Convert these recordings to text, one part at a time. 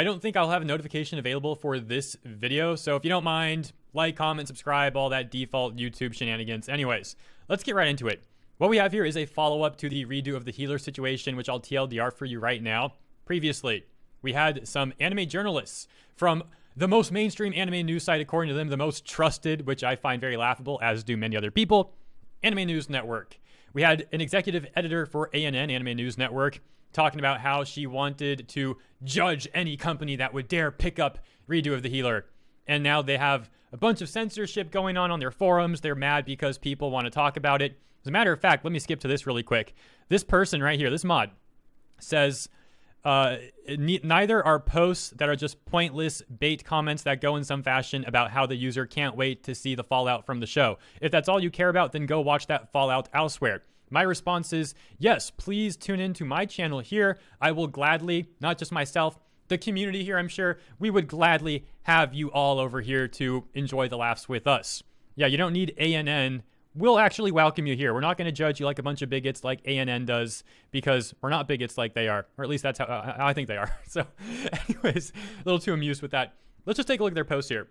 I don't think I'll have a notification available for this video, so if you don't mind, like, comment, subscribe, all that default YouTube shenanigans. Anyways, let's get right into it. What we have here is a follow-up to the redo of the healer situation, which I'll TLDR for you right now. Previously, we had some anime journalists from the most mainstream anime news site, according to them, the most trusted, which I find very laughable, as do many other people, Anime News Network. We had an executive editor for ANN, Anime News Network, talking about how she wanted to judge any company that would dare pick up redo of the healer. And now they have a bunch of censorship going on their forums. They're mad because people want to talk about it. As a matter of fact, let me skip to this really quick. This person right here, this mod, says, neither are posts that are just pointless bait comments that go in some fashion about how the user can't wait to see the fallout from the show. If that's all you care about, then go watch that fallout elsewhere. My response is, yes, please tune into my channel here. I will gladly, not just myself, the community here, I'm sure, we would gladly have you all over here to enjoy the laughs with us. Yeah, you don't need ANN. We'll actually welcome you here. We're not going to judge you like a bunch of bigots like ANN does, because we're not bigots like they are, or at least that's how I think they are. So anyways, a little too amused with that. Let's just take a look at their post here.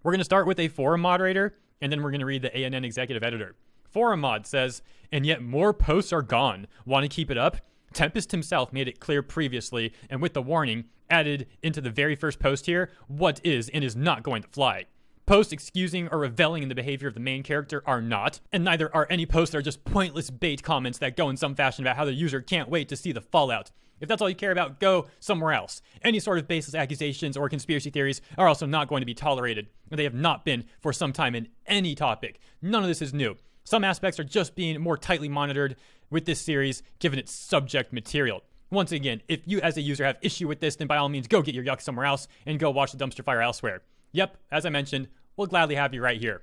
We're going to start with a forum moderator, and then we're going to read the ANN executive editor. Forum mod says, and yet more posts are gone. Want to keep it up? Tempest himself made it clear previously, and with the warning added into the very first post here, what is and is not going to fly. Posts excusing or reveling in the behavior of the main character are not, and neither are any posts that are just pointless bait comments that go in some fashion about how the user can't wait to see the fallout. If that's all you care about, go somewhere else. Any sort of baseless accusations or conspiracy theories are also not going to be tolerated, and they have not been for some time in any topic. None of this is new. Some aspects are just being more tightly monitored with this series, given its subject material. Once again, if you as a user have issue with this, then by all means go get your yuck somewhere else and go watch the dumpster fire elsewhere. Yep, as I mentioned, we'll gladly have you right here.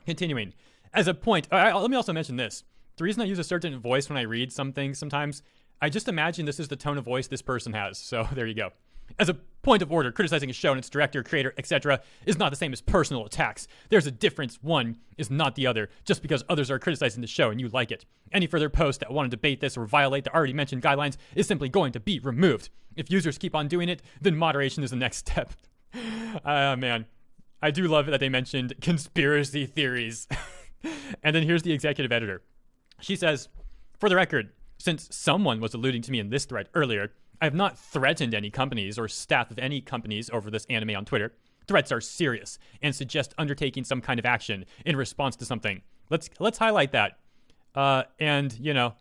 Continuing. As a point, let me also mention this. The reason I use a certain voice when I read some things sometimes, I just imagine this is the tone of voice this person has. So there you go. As a point of order, criticizing a show and its director, creator, etc. is not the same as personal attacks. There's a difference. One is not the other, just because others are criticizing the show and you like it. Any further post that want to debate this or violate the already mentioned guidelines is simply going to be removed. If users keep on doing it, then moderation is the next step. Man. I do love it that they mentioned conspiracy theories. And then here's the executive editor. She says, for the record, since someone was alluding to me in this thread earlier, I have not threatened any companies or staff of any companies over this anime on Twitter. Threats are serious and suggest undertaking some kind of action in response to something. Let's highlight that. And, you know,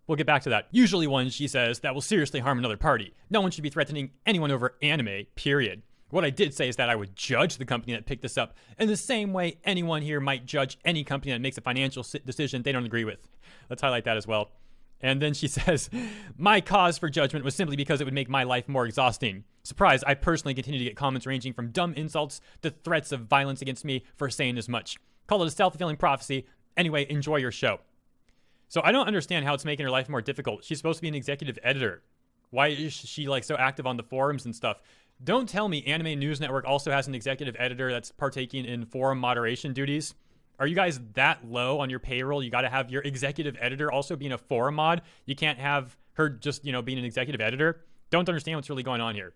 we'll get back to that. Usually ones, she says, that will seriously harm another party. No one should be threatening anyone over anime, period. What I did say is that I would judge the company that picked this up in the same way anyone here might judge any company that makes a financial decision they don't agree with. Let's highlight that as well. And then she says, my cause for judgment was simply because it would make my life more exhausting. Surprise, I personally continue to get comments ranging from dumb insults to threats of violence against me for saying as much. Call it a self-fulfilling prophecy. Anyway, enjoy your show. So I don't understand how it's making her life more difficult. She's supposed to be an executive editor. Why is she like so active on the forums and stuff? Don't tell me Anime News Network also has an executive editor that's partaking in forum moderation duties. Are you guys that low on your payroll? You got to have your executive editor also being a forum mod. You can't have her just, being an executive editor. Don't understand what's really going on here.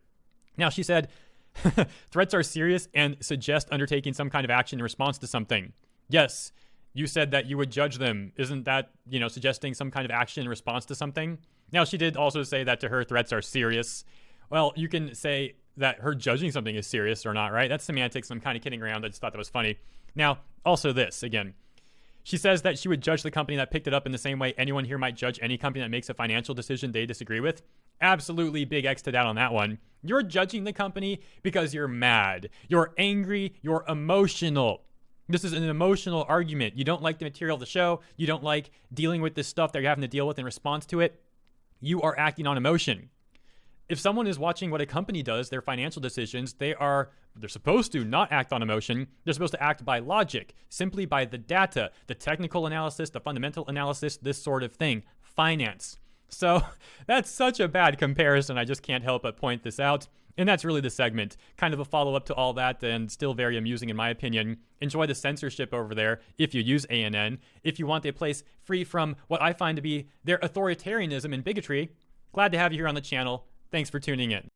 Now, she said, threats are serious and suggest undertaking some kind of action in response to something. Yes, you said that you would judge them. Isn't that, suggesting some kind of action in response to something? Now, she did also say that to her, threats are serious. Well, you can say that her judging something is serious or not, right? That's semantics. I'm kind of kidding around. I just thought that was funny. Now, also this, again, she says that she would judge the company that picked it up in the same way anyone here might judge any company that makes a financial decision they disagree with. Absolutely big X to that on that one. You're judging the company because you're mad. You're angry. You're emotional. This is an emotional argument. You don't like the material of the show. You don't like dealing with this stuff that you're having to deal with in response to it. You are acting on emotion. If someone is watching what a company does, their financial decisions, they're supposed to not act on emotion. They're supposed to act by logic, simply by the data, the technical analysis, the fundamental analysis, this sort of thing. Finance. So that's such a bad comparison. I just can't help but point this out. And that's really the segment. Kind of a follow-up to all that and still very amusing in my opinion. Enjoy the censorship over there if you use ANN. If you want a place free from what I find to be their authoritarianism and bigotry, glad to have you here on the channel. Thanks for tuning in.